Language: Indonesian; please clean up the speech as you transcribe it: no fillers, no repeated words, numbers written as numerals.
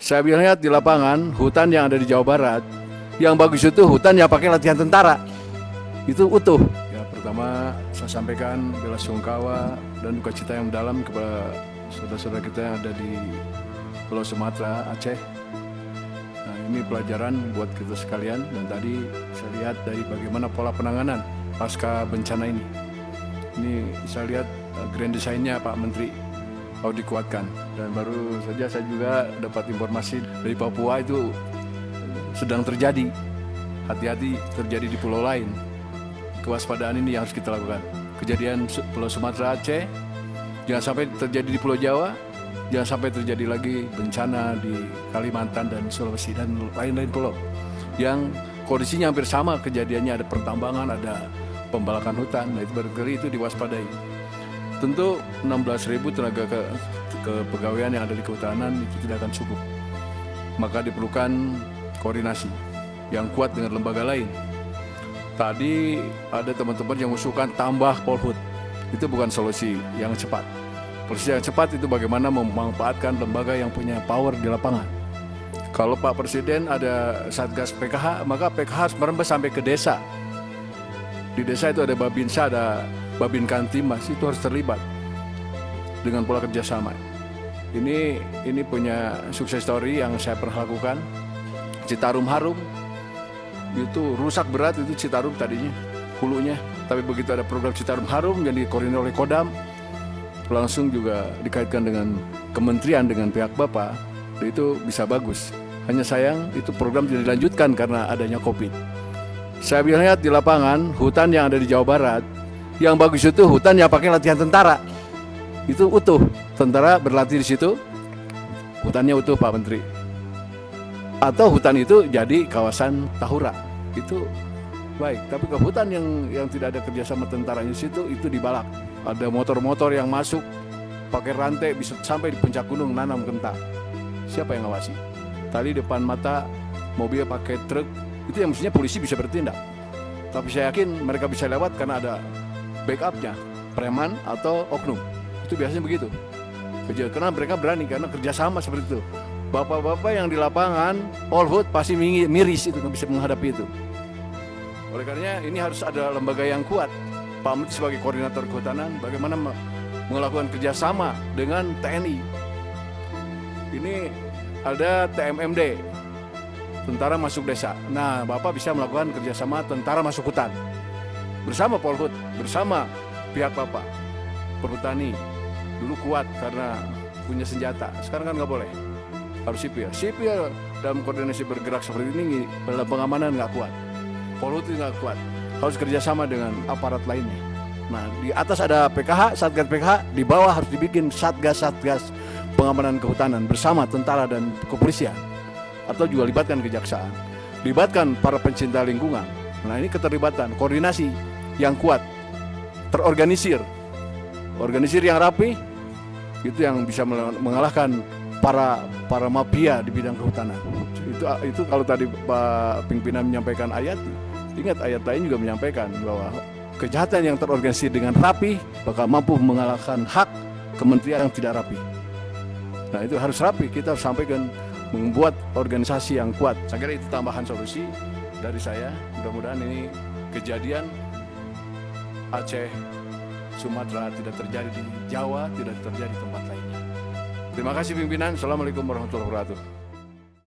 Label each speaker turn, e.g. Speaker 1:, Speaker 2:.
Speaker 1: Saya lihat di lapangan, hutan yang ada di Jawa Barat, yang bagus itu hutan yang pakai latihan tentara. Itu utuh. Ya, pertama saya sampaikan bela sungkawa dan duka cita yang mendalam kepada saudara-saudara kita yang ada di Pulau Sumatera, Aceh. Nah, ini pelajaran buat kita sekalian, dan tadi saya lihat dari bagaimana pola penanganan pasca bencana ini. Ini saya lihat grand desainnya Pak Menteri harus dikuatkan. Dan baru saja saya juga dapat informasi dari Papua itu sedang terjadi. Hati-hati terjadi di pulau lain. Kewaspadaan ini yang harus kita lakukan. Kejadian Pulau Sumatera, Aceh, jangan sampai terjadi di Pulau Jawa, jangan sampai terjadi lagi bencana di Kalimantan dan Sulawesi dan lain-lain pulau yang kondisinya hampir sama kejadiannya, ada pertambangan, ada pembalakan hutan. Nah, itu barangkali itu diwaspadai. Tentu 16.000 tenaga kepegawaian yang ada di kehutanan itu tidak akan cukup. Maka diperlukan koordinasi yang kuat dengan lembaga lain. Tadi ada teman-teman yang mengusulkan tambah Polhut. Itu bukan solusi yang cepat. Solusi yang cepat itu bagaimana memanfaatkan lembaga yang punya power di lapangan. Kalau Pak Presiden ada Satgas PKH, maka PKH harus merembes sampai ke desa. Di desa itu ada Babinsa, ada Babin Kantimas, itu harus terlibat dengan pola kerjasama. Ini punya sukses story yang saya pernah lakukan. Citarum Harum itu rusak berat, itu Citarum tadinya hulunya, tapi begitu ada program Citarum Harum yang dikoordinir oleh Kodam, langsung juga dikaitkan dengan kementerian, dengan pihak Bapak, itu bisa bagus. Hanya sayang itu program tidak dilanjutkan karena adanya COVID. Saya lihat di lapangan, hutan yang ada di Jawa Barat, yang bagus itu hutan yang pakai latihan tentara. Itu utuh, tentara berlatih di situ, hutannya utuh Pak Menteri. Atau hutan itu jadi kawasan Tahura, itu baik. Tapi ke hutan yang tidak ada kerjasama tentaranya di situ, itu dibalak. Ada motor-motor yang masuk pakai rantai bisa sampai di puncak gunung nanam kentang. Siapa yang ngawasi? Tadi depan mata mobil pakai truk, itu yang mestinya polisi bisa bertindak. Tapi saya yakin mereka bisa lewat karena ada backupnya, preman atau oknum. Itu biasanya begitu. Karena mereka berani, karena kerjasama seperti itu. Bapak-bapak yang di lapangan, Polhut pasti miris itu, nggak bisa menghadapi itu. Oleh karenanya ini harus ada lembaga yang kuat. Pak Menteri sebagai koordinator kehutanan, bagaimana melakukan kerjasama dengan TNI. Ini ada TMMD, Tentara Masuk Desa. Nah, Bapak bisa melakukan kerjasama tentara masuk hutan. Bersama Polhut, bersama pihak Bapak. Perhutani dulu kuat karena punya senjata, sekarang kan nggak boleh. Harus sipil. Sipil dalam koordinasi bergerak seperti ini, dalam pengamanan nggak kuat. Polhut nggak kuat. Harus kerjasama dengan aparat lainnya. Nah, di atas ada PKH, Satgas PKH, di bawah harus dibikin Satgas pengamanan kehutanan bersama tentara dan kepolisian. Atau juga libatkan kejaksaan. Libatkan para pencinta lingkungan. Nah, ini keterlibatan, koordinasi yang kuat, terorganisir. Organisir yang rapi, itu yang bisa mengalahkan para mafia di bidang kehutanan. Itu kalau tadi Pak pimpinan menyampaikan ayat, ingat ayat lain juga menyampaikan bahwa kejahatan yang terorganisir dengan rapi bakal mampu mengalahkan hak kementerian yang tidak rapi. Nah, itu harus rapi, kita harus sampaikan, membuat organisasi yang kuat. Saya kira itu tambahan solusi dari saya. Mudah-mudahan ini kejadian Aceh, Sumatera tidak terjadi di Jawa, tidak terjadi di tempat lainnya. Terima kasih pimpinan. Assalamualaikum warahmatullahi wabarakatuh.